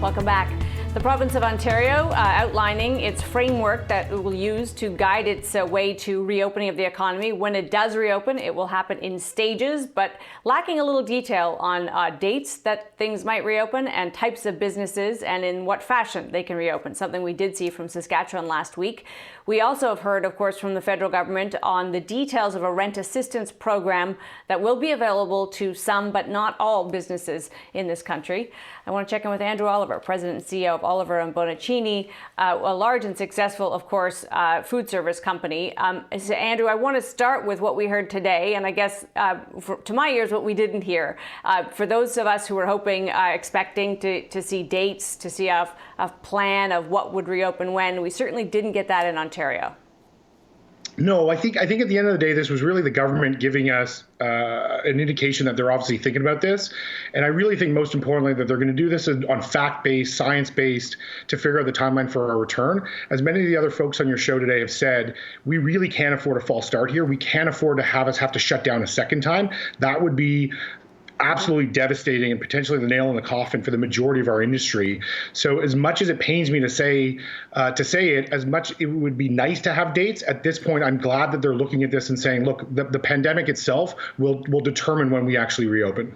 Welcome back. The province of Ontario outlining its framework that it will use to guide its way to reopening of the economy. When it does reopen, it will happen in stages, but lacking a little detail on dates that things might reopen and types of businesses and in what fashion they can reopen, something we did see from Saskatchewan last week. We also have heard, of course, from the federal government on the details of a rent assistance program that will be available to some but not all businesses in this country. I want to check in with Andrew Oliver, President and CEO of Oliver Bonacini, a large and successful, of course, food service company. So Andrew, I want to start with what we heard today, and I guess to my ears, what we didn't hear. For those of us who were hoping, expecting to see dates, to see a plan of what would reopen when, we certainly didn't get that in Ontario. No, I think at the end of the day, this was really the government giving us an indication that they're obviously thinking about this. And I really think most importantly that they're going to do this on fact-based, science-based to figure out the timeline for our return. As many of the other folks on your show today have said, we really can't afford a false start here. We can't afford to have to shut down a second time. That would be absolutely devastating and potentially the nail in the coffin for the majority of our industry. So as much as it pains me to say it, as much it would be nice to have dates, at this point, I'm glad that they're looking at this and saying, look, the pandemic itself will determine when we actually reopen.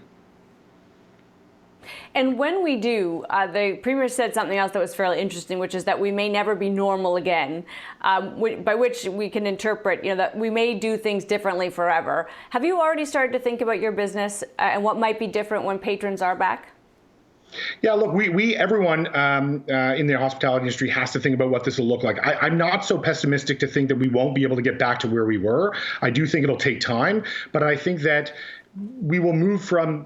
And when we do, the Premier said something else that was fairly interesting, which is that we may never be normal again, by which we can interpret, that we may do things differently forever. Have you already started to think about your business and what might be different when patrons are back? Yeah, look, everyone in the hospitality industry has to think about what this will look like. I'm not so pessimistic to think that we won't be able to get back to where we were. I do think it'll take time, but I think that we will move from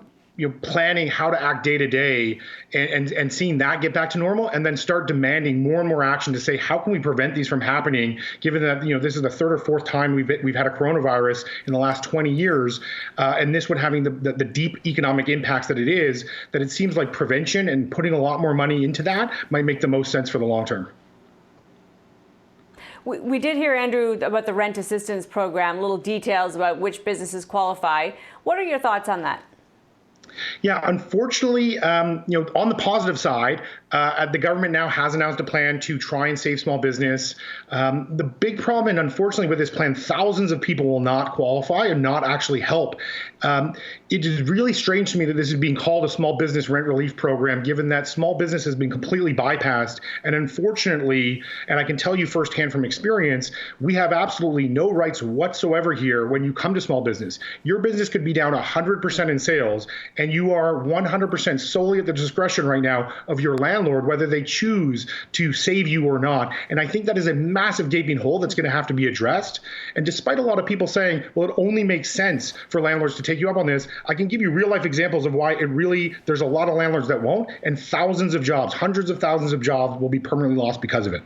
planning how to act day to day and seeing that get back to normal, and then start demanding more and more action to say, how can we prevent these from happening, given that this is the third or fourth time we've had a coronavirus in the last 20 years, and this one having the deep economic impacts that it is, that it seems like prevention and putting a lot more money into that might make the most sense for the long term. We did hear, Andrew, about the rent assistance program, little details about which businesses qualify. What are your thoughts on that? Yeah, unfortunately, on the positive side, the government now has announced a plan to try and save small business. The big problem, and unfortunately with this plan, thousands of people will not qualify and not actually help. It is really strange to me that this is being called a small business rent relief program, given that small business has been completely bypassed. And unfortunately, and I can tell you firsthand from experience, we have absolutely no rights whatsoever here when you come to small business. Your business could be down 100% in sales, and you are 100% solely at the discretion right now of your landlord, whether they choose to save you or not. And I think that is a massive gaping hole that's going to have to be addressed. And despite a lot of people saying, well, it only makes sense for landlords to take you up on this, I can give you real life examples of why there's a lot of landlords that won't, and thousands of jobs, hundreds of thousands of jobs will be permanently lost because of it.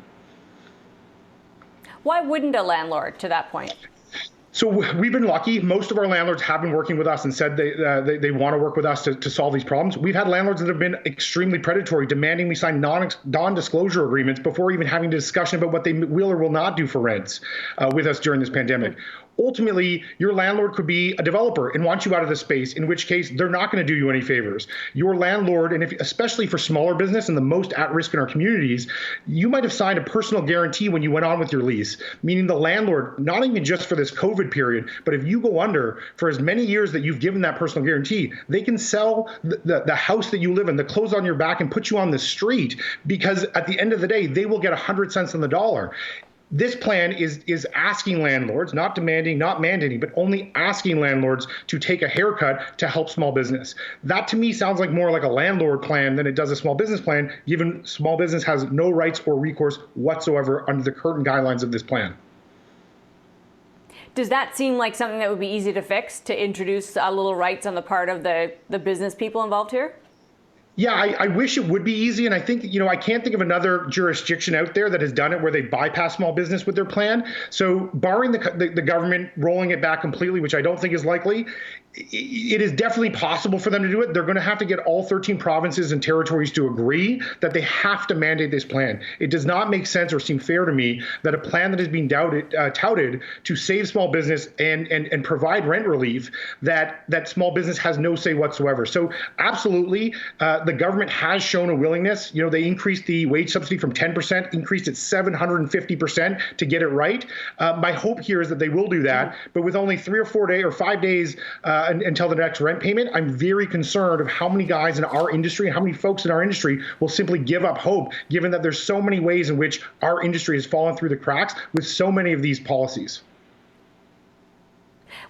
Why wouldn't a landlord to that point? So we've been lucky. Most of our landlords have been working with us and said they want to work with us to solve these problems. We've had landlords that have been extremely predatory, demanding we sign non-disclosure agreements before even having a discussion about what they will or will not do for rents with us during this pandemic. Ultimately, your landlord could be a developer and want you out of the space, in which case they're not going to do you any favors. Your landlord, and especially for smaller business and the most at risk in our communities, you might have signed a personal guarantee when you went on with your lease, meaning the landlord, not even just for this COVID period, but if you go under for as many years that you've given that personal guarantee, they can sell the house that you live in, the clothes on your back, and put you on the street, because at the end of the day, they will get 100 cents on the dollar. This plan is asking landlords, not demanding, not mandating, but only asking landlords to take a haircut to help small business. That to me sounds like more like a landlord plan than it does a small business plan, given small business has no rights or recourse whatsoever under the current guidelines of this plan. Does that seem like something that would be easy to fix, to introduce a little rights on the part of the business people involved here? Yeah, I wish it would be easy. And I think, I can't think of another jurisdiction out there that has done it where they bypass small business with their plan. So barring the government rolling it back completely, which I don't think is likely, it is definitely possible for them to do it. They're going to have to get all 13 provinces and territories to agree that they have to mandate this plan. It does not make sense or seem fair to me that a plan that is being touted to save small business and provide rent relief, that small business has no say whatsoever. So absolutely, the government has shown a willingness. They increased the wage subsidy from 10%, increased it 750% to get it right. My hope here is that they will do that, but with only 3 or 4 days or 5 days until the next rent payment, I'm very concerned of how many guys in our industry and how many folks in our industry will simply give up hope, given that there's so many ways in which our industry has fallen through the cracks with so many of these policies.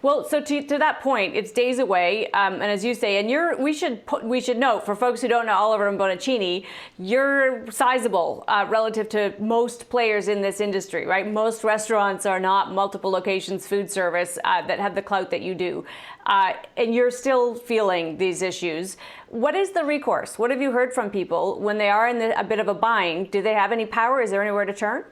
Well, so to that point, it's days away, and as you say, and we should note, for folks who don't know Oliver Bonacini, you're sizable relative to most players in this industry, right? Most restaurants are not multiple locations food service that have the clout that you do, and you're still feeling these issues. What is the recourse? What have you heard from people when they are in a bit of a bind? Do they have any power? Is there anywhere to turn?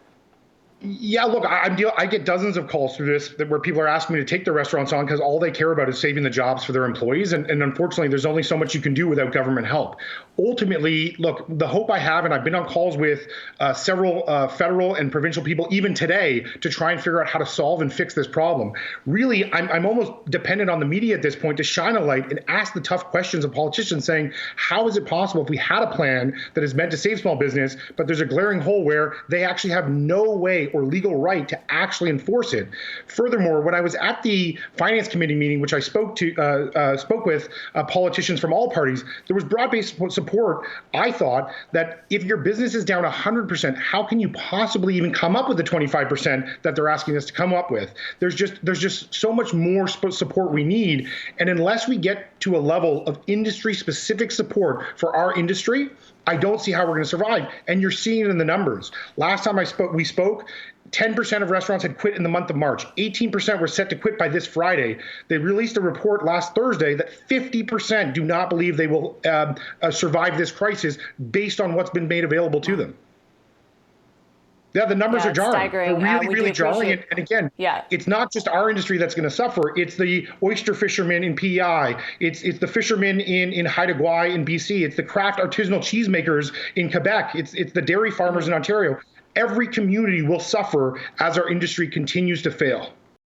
Yeah, look, I get dozens of calls through this where people are asking me to take their restaurants on because all they care about is saving the jobs for their employees. And unfortunately, there's only so much you can do without government help. Ultimately, look, the hope I have, and I've been on calls with several federal and provincial people even today to try and figure out how to solve and fix this problem. Really, I'm almost dependent on the media at this point to shine a light and ask the tough questions of politicians saying, how is it possible if we had a plan that is meant to save small business, but there's a glaring hole where they actually have no way or legal right to actually enforce it? Furthermore, when I was at the Finance Committee meeting, which I spoke with politicians from all parties, there was broad-based support. I thought that if your business is down 100%, how can you possibly even come up with the 25% that they're asking us to come up with? There's just so much more support we need, and unless we get to a level of industry-specific support for our industry, I don't see how we're going to survive. And you're seeing it in the numbers. Last time we spoke, 10% of restaurants had quit in the month of March. 18% were set to quit by this Friday. They released a report last Thursday that 50% do not believe they will survive this crisis based on what's been made available to them. Yeah, the numbers are jarring. Staggering. They're really jarring. And again, it's not just our industry that's going to suffer. It's the oyster fishermen in PEI. It's the fishermen in Haida Gwaii in BC. It's the craft artisanal cheesemakers in Quebec. It's the dairy farmers in Ontario. Every community will suffer as our industry continues to fail.